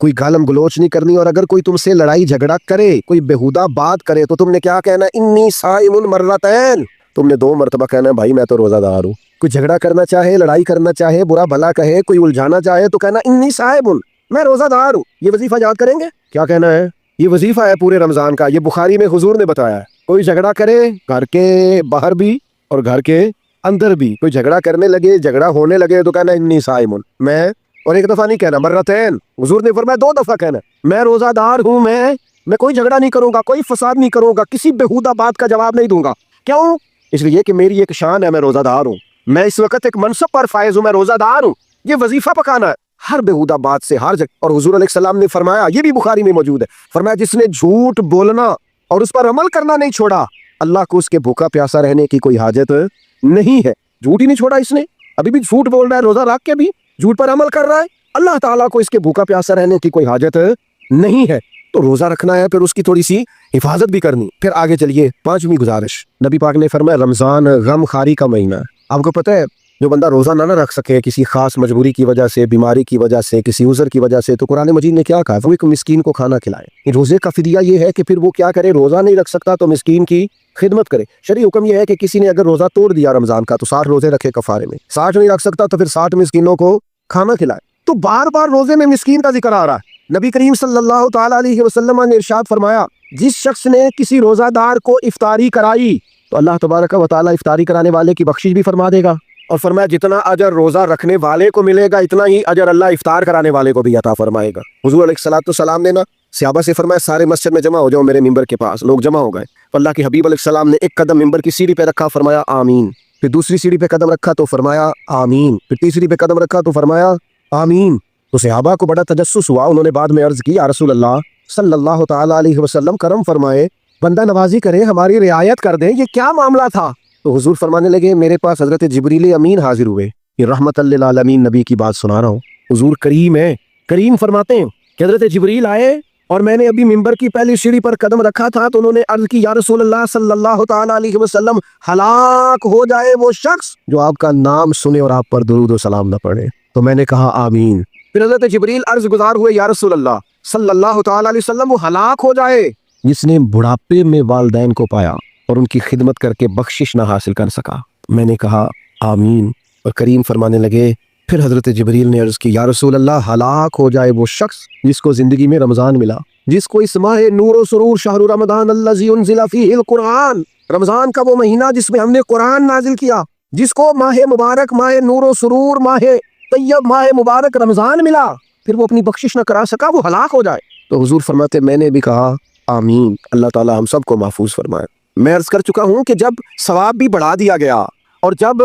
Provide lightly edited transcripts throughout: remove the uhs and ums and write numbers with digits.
کوئی گالم گلوچ نہیں کرنی، اور اگر کوئی تم سے لڑائی جھگڑا کرے، کوئی بےہودہ بات کرے، تو تم نے کیا کہنا؟ انی صائم مرتین، تم نے 2 مرتبہ کہنا ہے بھائی میں تو روزہ دار ہوں۔ کوئی جھگڑا کرنا چاہے، لڑائی کرنا چاہے، برا بھلا کہے، کوئی الجھانا چاہے، تو کہنا انی صائم، میں روزہ دار ہوں۔ یہ وظیفہ یاد کریں گے، کیا کہنا ہے؟ یہ وظیفہ ہے پورے رمضان کا، یہ بخاری میں حضور نے بتایا ہے۔ کوئی جھگڑا کرے، گھر کے باہر بھی اور گھر کے اندر بھی، کوئی جھگڑا کرنے لگے، جھگڑا ہونے لگے، تو کہنا انی صائم، میں، اور ایک دفعہ نہیں کہنا، مرتین، حضور نے فرمایا 2 دفعہ کہنا، میں روزہ دار ہوں، میں کوئی جھگڑا نہیں کروں گا، کوئی فساد نہیں کروں گا، کسی بےہودہ بات کا جواب نہیں دوں گا۔ کیوں؟ اس لیے کہ میری ایک شان ہے، میں روزہ دار ہوں، میں اس وقت ایک منصب پر فائز ہوں، میں روزہ دار ہوں۔ یہ وظیفہ پکانا ہے ہر بےہودہ بات سے، ہر جگہ۔ اور حضور علیہ السلام نے فرمایا، یہ بھی بخاری میں موجود ہے، فرمایا جس نے جھوٹ بولنا اور اس پر عمل کرنا نہیں چھوڑا، اللہ کو اس کے بھوکا پیاسا رہنے کی کوئی حاجت نہیں ہے۔ جھوٹ ہی نہیں چھوڑا اس نے، ابھی بھی جھوٹ بول رہا ہے، روزہ رکھ کے بھی جھوٹ پر عمل کر رہا ہے، اللہ تعالیٰ کو اس کے بھوکا پیاسا رہنے کی کوئی حاجت نہیں ہے۔ تو روزہ رکھنا ہے، پھر اس کی تھوڑی سی حفاظت بھی کرنی۔ پھر آگے چلیے، 5ویں گزارش، نبی پاک نے فرمایا رمضان غم خاری کا مہینہ ہے۔ آپ کو پتہ ہے جو بندہ روزہ نہ رکھ سکے کسی خاص مجبوری کی وجہ سے، بیماری کی وجہ سے، کسی عذر کی وجہ سے، تو قرآن مجید نے کیا کہا؟ وہ ایک مسکین کو کھانا کھلائے۔ روزے کا فدیہ یہ ہے کہ پھر وہ کیا کرے؟ روزہ نہیں رکھ سکتا تو مسکین کی خدمت کرے۔ شرعی حکم یہ ہے کہ کسی نے اگر روزہ توڑ دیا رمضان کا تو 60 روزے رکھے کفارے میں، 60 نہیں رکھ سکتا تو پھر 60 مسکینوں کو کھانا کھلائے۔ تو بار بار روزے میں مسکین کا ذکر آ رہا ہے۔ نبی کریم صلی اللہ تعالیٰ علیہ وسلم نے ارشاد فرمایا، جس شخص نے کسی روزہ دار کو افطاری کرائی تو اللہ تبارک و تعالیٰ افطاری کرانے والے کی بخشش بھی فرما دے گا، اور فرمایا جتنا اجر روزہ رکھنے والے کو ملے گا اتنا ہی اجر اللہ افطار کرانے والے کو بھی عطا فرمائے گا۔ حضور علیہ السلام نے نا صحابہ سے فرمایا سارے مسجد میں جمع ہو جاؤ میرے ممبر کے پاس۔ لوگ جمع ہو گئے، تو اللہ کے حبیب علیہ السلام نے ایک قدم ممبر کی سیڑھی پہ رکھا، فرمایا آمین، پھر دوسری سیڑھی پہ قدم رکھا تو فرمایا آمین، پھر تیسری پہ قدم رکھا تو فرمایا آمین۔ تو صحابہ کو بڑا تجسس ہوا، انہوں نے بعد میں عرض کی، یا رسول اللہ صلی اللہ تعالیٰ علیہ وسلم کرم فرمائے، بندہ نوازی کرے، ہماری رعایت کر دیں، یہ کیا معاملہ تھا؟ تو حضور فرمانے لگے میرے پاس حضرت جبریل امین حاضر ہوئے، یہ رحمت للعالمین نبی کی بات سنا رہا ہوں، حضور کریم ہے، کریم فرماتے ہیں کہ حضرت جبریل آئے اور میں نے ابھی ممبر کی پہلی سیڑھی پر قدم رکھا تھا تو انہوں نے عرض کی، یا رسول اللہ صلی اللہ تعالیٰ علیہ وسلم ہلاک ہو جائے وہ شخص جو آپ کا نام سنے اور آپ پر درود و سلام نہ پڑھے۔ تو میں نے کہا آمین۔ پھر حضرت جبریل عرض گزار ہوئے، یا رسول اللہ صلی اللہ تعالیٰ علیہ وسلم وہ ہلاک ہو جائے جس نے بڑھاپے میں والدین کو پایا اور ان کی خدمت کر کے بخشش نہ حاصل کر سکا۔ میں نے کہا آمین، اور کریم فرمانے لگے، پھر حضرت جبریل نے عرض کی، یا رسول اللہ ہلاک ہو جائے وہ شخص جس کو زندگی میں رمضان ملا، جس کو اس ماہ نور و سرور شہر رمضان الذی انزل فیہ القرآن، رمضان کا وہ مہینہ جس میں ہم نے قرآن نازل کیا، جس کو ماہ مبارک، ماہ نور و سرور، ماہ طیب، ماہ مبارک رمضان ملا، پھر وہ اپنی بخشش نہ کرا سکا، وہ ہلاک ہو جائے۔ تو حضور فرماتے میں نے بھی کہا آمین، اللہ تعالی ہم سب کو محفوظ فرمائے۔ میں عرض کر چکا ہوں کہ جب ثواب بھی بڑھا دیا گیا اور جب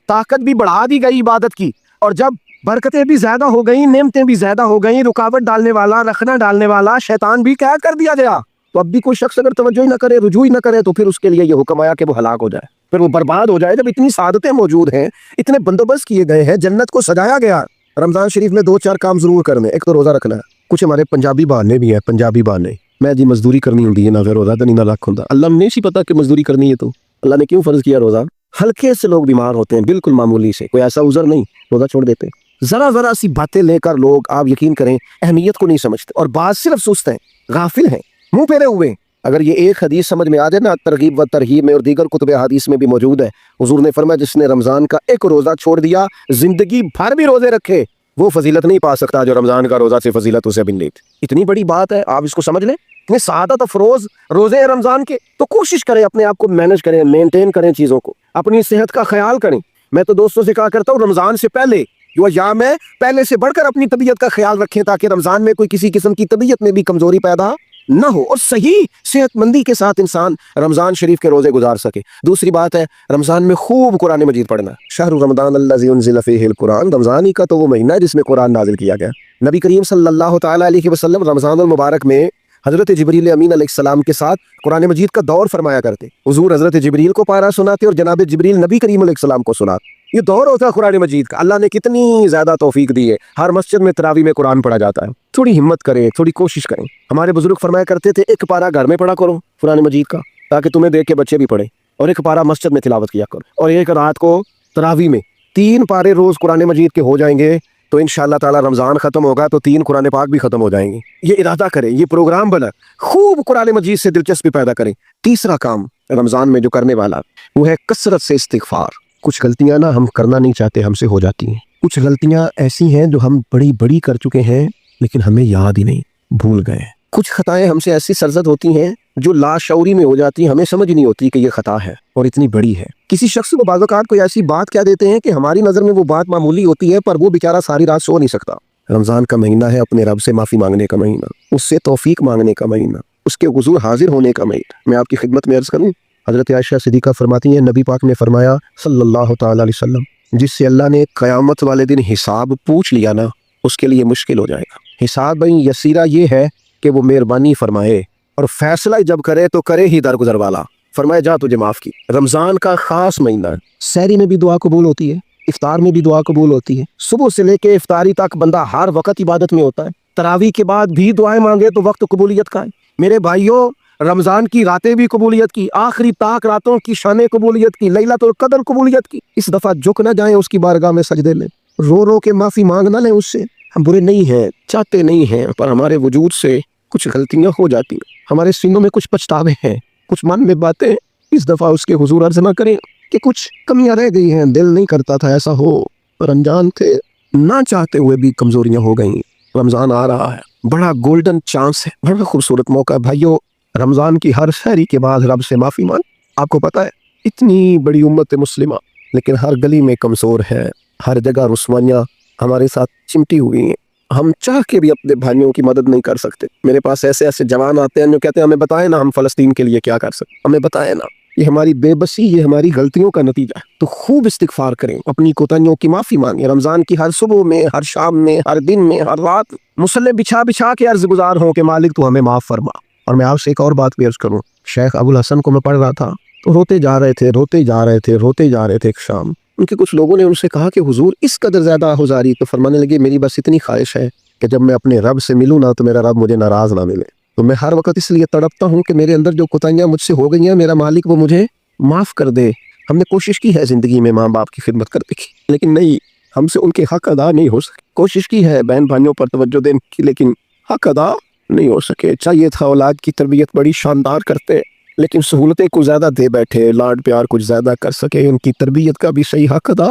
طاقت بھی بڑھا دی گئی عبادت کی، اور جب برکتیں بھی زیادہ ہو گئیں، نعمتیں بھی زیادہ ہو گئیں، رکاوٹ ڈالنے والا، رخنا ڈالنے والا شیطان بھی قید کر دیا گیا، تو اب بھی کوئی شخص اگر توجہ ہی نہ کرے، رجوع ہی نہ کرے، تو پھر اس کے لیے یہ حکم آیا کہ وہ ہلاک ہو جائے، پھر وہ برباد ہو جائے۔ جب اتنی سعادتیں موجود ہیں، اتنے بندوبست کیے گئے ہیں، جنت کو سجایا گیا، رمضان شریف میں 2-4 کام ضرور کرنے، ایک تو روزہ رکھنا ہے۔ کچھ ہمارے پنجابی بہانے بھی ہیں، پنجابی بہانے، میں جی مزدوری کرنی ہوتی ہے، نہ پھر روزہ تو نہیں، نہ رکھ ہوتا۔ اللہ نے نہیں پتا کہ مزدوری کرنی ہے، تو اللہ نے کیوں فرض کیا روزہ؟ ہلکے سے لوگ بیمار ہوتے ہیں، بالکل معمولی سے، کوئی ایسا عذر نہیں، روزہ چھوڑ دیتے۔ ذرا سی باتیں لے کر لوگ، آپ یقین کریں، اہمیت کو نہیں سمجھتے، اور بعض صرف سست ہیں، غافل ہیں، منہ پھیرے ہوئے ہیں۔ اگر یہ ایک حدیث سمجھ میں آ جائے نا، ترغیب و ترہیب میں اور دیگر کتب حدیث میں بھی موجود ہے، حضور نے فرمایا جس نے رمضان کا ایک روزہ چھوڑ دیا، زندگی بھر بھی روزے رکھے، وہ فضیلت نہیں پا سکتا جو رمضان کا روزہ سے فضیلت اسے ملی۔ اتنی بڑی بات ہے، آپ اس کو سمجھ لیں، اتنے سعادت افروز روزے ہیں رمضان کے، تو کوشش کریں اپنے آپ کو مینج کریں، مینٹین کریں چیزوں کو، اپنی صحت کا خیال کریں۔ میں تو دوستوں سے کہا کرتا ہوں رمضان سے پہلے جو ایام ہے، پہلے سے بڑھ کر اپنی طبیعت کا خیال رکھیں، تاکہ رمضان میں کوئی کسی قسم کی طبیعت میں بھی کمزوری پیدا نہ ہو، اور صحیح صحت مندی کے ساتھ انسان رمضان شریف کے روزے گزار سکے۔ دوسری بات ہے رمضان میں خوب قرآن مجید پڑھنا، شہر رمضان الذی انزل فیہ القرآن، رمضان ہی کا تو وہ مہینہ ہے جس میں قرآن نازل کیا گیا۔ نبی کریم صلی اللہ تعالیٰ علیہ وسلم رمضان المبارک میں حضرت جبریل امین علیہ السلام کے ساتھ قرآن مجید کا دور فرمایا کرتے، حضور حضرت جبریل کو پارہ سناتے اور جناب جبریل نبی کریم علیہ السلام کو سناتے۔ یہ دور ہوتا ہے قرآن مجید کا، اللہ نے کتنی زیادہ توفیق دی ہے، ہر مسجد میں تراویح میں قرآن پڑھا جاتا ہے۔ تھوڑی ہمت کریں، تھوڑی کوشش کریں۔ ہمارے بزرگ فرمایا کرتے تھے ایک پارہ گھر میں پڑھا کرو قرآن مجید کا، تاکہ تمہیں دیکھ کے بچے بھی پڑھیں، اور ایک پارہ مسجد میں تلاوت کیا کرو، اور ایک رات کو تراویح میں 3 پارے روز قرآن مجید کے ہو جائیں گے तो इंशाअल्लाह ताला रमज़ान ख़त्म होगा तो 3 कुरान पाक भी ख़त्म हो जाएंगे। ये इरादा करें, ये प्रोग्राम बना, खूब कुरान मजीद से दिलचस्पी पैदा करें। तीसरा काम रमज़ान में जो करने वाला वो है कसरत से इस्तिग़फ़ार। कुछ गलतियां ना हम करना नहीं चाहते, हमसे हो जाती हैं। कुछ गलतियां ऐसी हैं जो हम बड़ी बड़ी कर चुके हैं लेकिन हमें याद ही नहीं, भूल गए। कुछ खताएं हमसे ऐसी सरजद होती हैं जो लाशऊरी में हो जाती हैं, हमें समझ नहीं होती कि ये खता है और इतनी बड़ी है। किसी शख्स को बाज़ औक़ात कोई ऐसी बात कह देते हैं कि हमारी नज़र में वो बात मामूली होती है, पर वो बेचारा सारी रात सो नहीं सकता। रमज़ान का महीना है अपने रब से माफ़ी मांगने का महीना, उससे तौफीक मांगने का महीना, उसके हुज़ूर हाजिर होने का महीना। मैं आपकी खिदमत में अर्ज़ करूँ, हज़रत आयशा सिद्दीक़ा फरमाती हैं, नबी पाक ने फरमाया सल्लल्लाहु तआला अलैहि वसल्लम, जिससे अल्लाह ने क़यामत वाले दिन हिसाब पूछ लिया ना, उसके लिए मुश्किल हो जाएगा। हिसाब यसीरा ये है कि वो मेहरबानी फरमाए और फैसला जब करे तो करे ही दरगुजर वाला, फरमाए जा तुझे माफ़ की। रमज़ान का ख़ास महीना है, सहरी में भी दुआ कबूल होती है, इफ्तार में भी दुआ कबूल होती है। सुबह से लेके इफ्तारी तक बंदा हर वक्त इबादत में होता है। तरावी के बाद भी दुआएं मांगे तो वक्त कबूलियत का है। मेरे भाइयों, रमज़ान की रातें भी कबूलियत की, आखिरी ताक रातों की शान कबूलियत की, लैलतुल कद्र कबूलियत की। इस दफ़ा झुक न जाएं उसकी बारगाह में सजदे में, रो रो के माफ़ी मांग ना लें उससे। हम बुरे नहीं हैं, चाहते नहीं हैं, पर हमारे वजूद से कुछ गलतियां हो जाती हैं, हमारे सीनों में कुछ पछतावे हैं, कुछ मन में बातें। इस दफ़ा उसके हुजूर अर्ज़ ना करें कि कुछ कमियां रह गई हैं, दिल नहीं करता था ऐसा हो, पर अनजान थे, ना चाहते हुए भी कमज़ोरियां हो गई। रमज़ान आ रहा है, बड़ा गोल्डन चांस है, बड़ा खूबसूरत मौका है। भाइयों, रमज़ान की हर सहरी के बाद रब से माफ़ी मांग। आपको पता है इतनी बड़ी उम्मत मुस्लिमा, लेकिन हर गली में कमज़ोर है, हर जगह रुस्वाइयाँ हमारे साथ चिमटी हुई हैं। हम चाह के भी अपने भाइयों की मदद नहीं कर सकते। मेरे पास ऐसे ऐसे जवान आते हैं जो कहते हैं हमें बताएं ना, हम फ़लस्तीन के लिए क्या कर सकते, हमें बताएं ना। ये हमारी बेबसी, ये हमारी गलतियों का नतीजा है। तो खूब इस्तिग़फ़ार करें, अपनी कोताहियों की माफ़ी मांगें। रमज़ान की हर सुबह में, हर शाम में, हर दिन में, हर रात मुसल्ले बिछा बिछा के अर्ज़ गुज़ार हों कि मालिक तू हमें माफ़ फरमा। और मैं आपसे एक और बात भी अर्ज़ करूँ, शेख अबुल हसन को मैं पढ़ रहा था तो रोते जा रहे थे, रोते जा रहे थे, रोते जा रहे थे। एक शाम उनके कुछ लोगों ने उनसे कहा कि हुजूर इस कदर ज़्यादा हुज़ारी, तो फरमाने लगे मेरी बस इतनी ख्वाहिश है कि जब मैं अपने रब से मिलूँ ना तो मेरा रब मुझे नाराज़ ना मिले। तो मैं हर वक्त इसलिए तड़पता हूँ कि मेरे अंदर जो कोताहियाँ मुझसे हो गई हैं, मेरा मालिक वो मुझे माफ़ कर दे। हमने कोशिश की है ज़िंदगी में माँ बाप की खिदमत करने की, लेकिन नहीं, हमसे उनके हक अदा नहीं हो सके। कोशिश की है बहन भाइयों पर तवज्जो देने की, लेकिन हक अदा नहीं हो सके। चाहिए था औलाद की तरबियत बड़ी शानदार करते, लेकिन सहूलतें कुछ ज़्यादा दे बैठे, लाड प्यार कुछ ज़्यादा कर सके, उनकी तरबियत का भी सही हक अदा।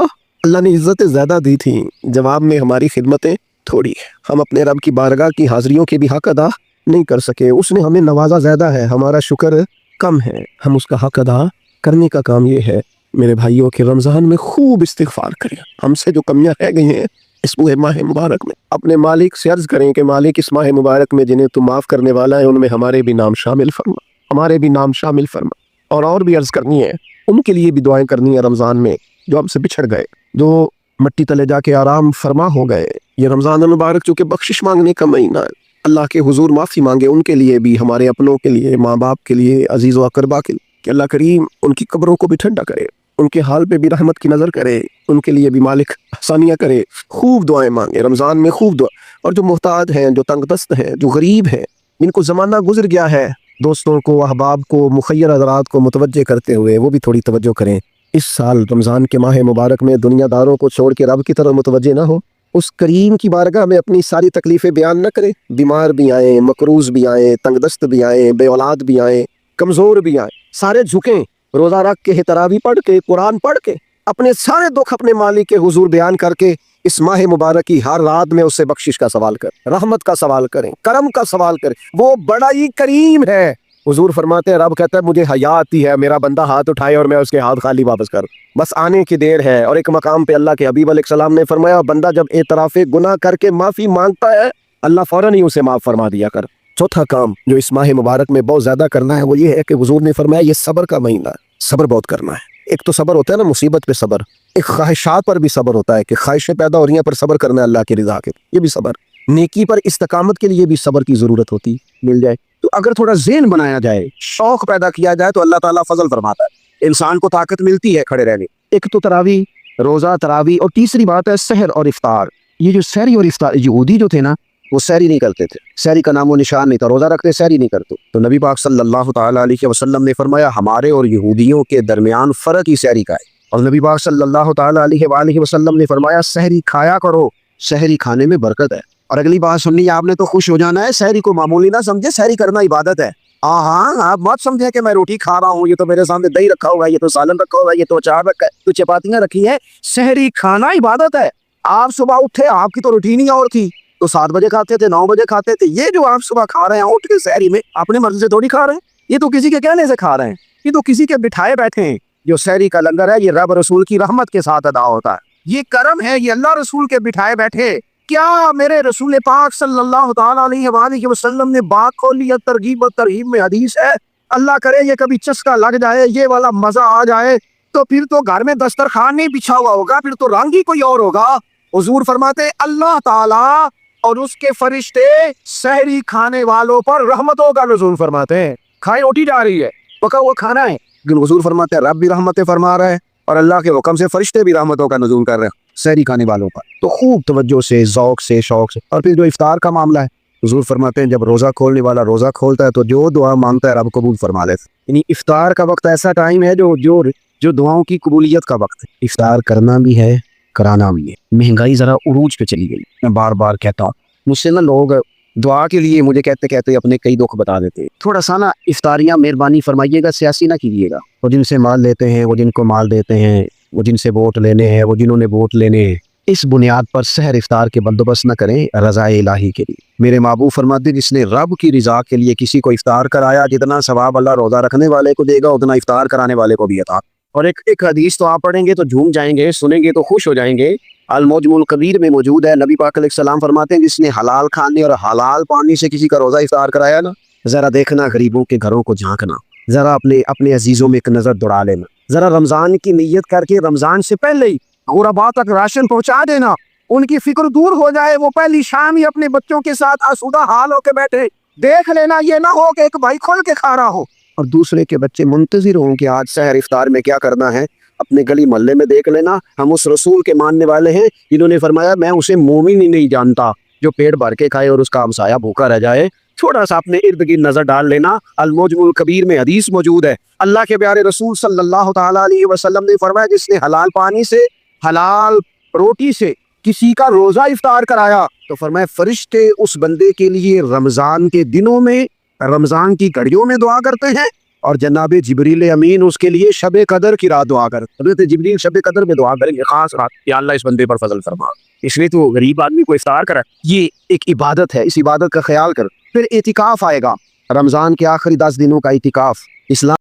अल्लाह ने इज़्ज़तें ज़्यादा दी थी, जवाब में हमारी खिदमतें थोड़ी है। हम अपने रब की बारगाह की हाज़िरियों के भी हक अदा नहीं कर सके। उसने हमें नवाजा ज़्यादा है, हमारा शुक्र कम है, हम उसका हक अदा करने का काम ये है। मेरे भाइयों के रमज़ान में खूब इस्तिग़फ़ार करें। हमसे जो कमियां रह गई हैं इस पूरे माह मुबारक में, अपने मालिक से अर्ज़ करें कि मालिक इस माह मुबारक में जिन्हें तुम माफ़ करने वाला है उनमें हमारे भी नाम शामिल फरमा, हमारे भी नाम शामिल फरमा। और भी अर्ज़ करनी है, उनके लिए भी दुआएं करनी है रमज़ान में जो हमसे बिछड़ गए, जो मट्टी तले जाके आराम फरमा हो गए। ये रमज़ान मुबारक चूँकि बख्शिश मांगने का महीना है, अल्लाह के हुजूर माफ़ी मांगे उनके लिए भी, हमारे अपनों के लिए, माँ बाप के लिए, अजीज़ व अक़रबा के लिए, कि अल्लाह करीम उनकी कब्रों को भी ठंडा करे, उनके हाल पे भी रहमत की नज़र करे, उनके लिए भी मालिक आसानियाँ करे। खूब दुआएं मांगे रमज़ान में, खूब दुआ। और जो मोहताज हैं, जो तंगदस्त हैं, जो गरीब हैं, जिनको ज़माना गुजर गया है, दोस्तों को, अहबाब को, मुखय्यर हज़रात को मुतवज्जे करते हुए वो भी थोड़ी तवज्जो करें। इस साल रमज़ान के माह मुबारक में दुनियादारों को छोड़ के रब की तरफ मुतवज्जे ना हो, उस करीम की बारगाह में अपनी सारी तकलीफ़ें बयान न करें। बीमार भी आए, मकरूज़ भी आए, तंगदस्त भी आए, बे औलाद भी आए, कमज़ोर भी आए, सारे झुकें, रोज़ा रख के, तरावी पढ़ के, कुरान पढ़ के, अपने सारे दुख अपने मालिक के हुजूर बयान करके इस माह मुबारक की हर रात में उससे बख्शिश का सवाल करें, रहमत का सवाल करें, करम का सवाल करें। वो बड़ा ही करीम है। हुजूर फरमाते हैं, रब कहता है मुझे हया आती है मेरा बंदा हाथ उठाए और मैं उसके हाथ खाली वापस कर, बस आने की देर है। और एक मकाम पे अल्लाह के हबीब अलैहिस्सलाम ने फरमाया, बंदा जब एतराफ़े गुनाह करके माफ़ी मांगता है अल्लाह फ़ौरन ही उसे माफ़ फरमा दिया कर। चौथा काम जो इस माह मुबारक में बहुत ज़्यादा करना है वो ये है कि हुजूर ने फरमाया ये सब्र का महीना है, सब्र बहुत करना है। एक तो सब्र होता है ना मुसीबत पे सब्र, एक ख्वाहिशात पर भी सब्र होता है कि ख्वाहिशें पैदा हो रही हैं पर सब्र करना है अल्लाह की रज़ा के, ये भी सब्र। नेकी पर इस्तकामत के लिए भी सब्र की ज़रूरत होती, मिल जाए तो अगर थोड़ा ज़हन बनाया जाए, शौक़ पैदा किया जाए तो अल्लाह ताला फजल फरमाता है, इंसान को ताकत मिलती है खड़े रहने। एक तो तरावी, रोज़ा, तरावी, और तीसरी बात है सहर और इफ्तार। ये जो सहरी और इफ्तार, यहूदी जो थे ना वो सहरी नहीं करते थे, सहरी का नामो निशान नहीं था, रोज़ा रखते सहरी नहीं करते। तो नबी पाक सल्लल्लाहु ताला अलैहि वसल्लम ने फरमाया हमारे और यहूदियों के दरमियान फ़र्क ही सहरी का है। और नबी पाक सल्लल्लाहु ताला अलैहि वसल्लम ने फरमाया सहरी खाया करो सहरी खाने में बरकत है। और अगली बात सुननी है आपने तो खुश हो जाना है, सहरी को मामूली ना समझे, सहरी करना इबादत है। हाँ, आप मत समझे कि मैं रोटी खा रहा हूँ, ये तो मेरे सामने दही रखा हुआ है, ये तो सालन रखा हुआ है, ये तो अचार रखा है, तो चपातियां रखी है। सहरी खाना इबादत है। आप सुबह उठे, आपकी तो रूटीन ही और थी, तो 7 बजे खाते थे, 9 बजे खाते थे। ये जो आप सुबह खा रहे हैं उठ के सहरी में, अपने मर्जी से थोड़ी खा रहे हैं, ये तो किसी के कहने से खा रहे हैं, ये तो किसी के बिठाए बैठे हैं। जो सहरी का लंगर है, ये रब रसूल की रहमत के साथ अदा होता है, ये करम है, ये अल्लाह रसूल के बिठाए बैठे। क्या मेरे रसूल पाक सल्लल्लाहु ताला अलैहि वसल्लम ने बात खोली है, तरगीब और तरहीब में हदीस है। अल्लाह करे ये कभी चस्का लग जाए, ये वाला मजा आ जाए, तो फिर तो घर में दस्तरखान नहीं बिछा हुआ होगा, फिर तो रंग ही कोई और होगा। हुजूर फरमाते अल्लाह ताला और उसके फरिश्ते सहरी खाने वालों पर रहमतों का नुज़ूल फरमाते हैं। खाई रोटी जा रही है, पका हुआ खाना है, लेकिन हुजूर फरमाते हैं रब भी रहमतें फरमा रहा है और अल्लाह के हुक्म से फरिश्ते भी रहमतों का नुज़ूल कर रहे हैं सहरी खाने वालों पर। तो खूब तवज्जो से, ज़ौक़ से, शौक़ से। और फिर जो इफ्तार का मामला है, हुजूर फरमाते हैं जब रोज़ा खोलने वाला रोज़ा खोलता है तो जो दुआ मांगता है रब कबूल फरमा लेता है। यानी इफ्तार का वक्त ऐसा टाइम है जो दुआओं की कबूलियत का वक्त है। इफ्तार करना भी है, कराना भी है। महंगाई ज़रा उरूज पे चली गई, मैं बार बार कहता हूँ। मुझसे ना लोग दुआ के लिए मुझे कहते कहते अपने कई दुख बता देते हैं। थोड़ा सा ना इफ्तारियाँ मेहरबानी फरमाइएगा, सियासी ना कीजिएगा। वो जिनसे माल लेते हैं, वो जिनको माल देते हैं, वो जिनसे वोट लेने हैं, वो जिन्होंने वोट लेने हैं, इस बुनियाद पर सहर इफ्तार के बंदोबस्त न करें रज़ाए इलाही के लिए। मेरे महबूब फरमाते जिसने रब की रज़ा के लिए किसी को इफ्तार कराया, जितना सवाब अल्लाह रोज़ा रखने वाले को देगा उतना इफ्तार कराने वाले को भी अता। और एक हदीस तो आप पढ़ेंगे तो झूम जाएंगे, सुनेंगे तो खुश हो जाएंगे। अल-मुजमुल कबीर में मौजूद है, नबी पाक अलैहिस्सलाम फरमाते हैं जिसने हलाल खाने और हलाल पानी से किसी का रोज़ा इफ्तार कराया ना, ज़रा देखना गरीबों के घरों को झांकना, ज़रा अपने अजीज़ों में एक नज़र दौड़ा लेना, ज़रा रमज़ान की नीयत करके रमज़ान से पहले ही गुरबा तक राशन पहुँचा देना, उनकी फिक्र दूर हो जाए, वो पहली शाम ही अपने बच्चों के साथ आसूदा हाल होके बैठे। देख लेना ये ना हो कि एक भाई खोल के खा रहा हो और दूसरे के बच्चे मुंतजिर हों कि आज सहर इफ्तार में क्या करना है। अपने गली मोहल्ले में देख लेना, हम उस रसूल के मानने वाले हैं जिन्होंने फरमाया मैं उसे मोमिन ही नहीं जानता जो पेट भर के खाए और उसका हमसाया भूखा रह जाए। थोड़ा सा अपने इर्द गिर्द नजर डाल लेना। अल-मुजमुल कबीर में हदीस मौजूद है, अल्लाह के प्यारे रसूल सल्लल्लाहु ताला अलैहि वसल्लम ने फरमाया जिसने हलाल पानी से, हलाल रोटी से किसी का रोजा इफ्तार कराया तो फरमाया फरिश्ते उस बंदे के लिए रमजान के दिनों में, रमजान की घड़ियों में दुआ करते हैं और जनाब जिब्रील अमीन उसके लिए शब कदर की रात दुआ करते। हज़रत जिब्रील शब कदर में दुआ करेंगे खास रात, या अल्लाह इस बंदे पर फजल फरमा। इसलिए तो गरीब आदमी को इफ्तार करा, ये एक इबादत है, इस इबादत का ख्याल कर। फिर एतिकाफ आएगा, रमजान के आखिरी 10 दिनों का एतिकाफ। इस्लाम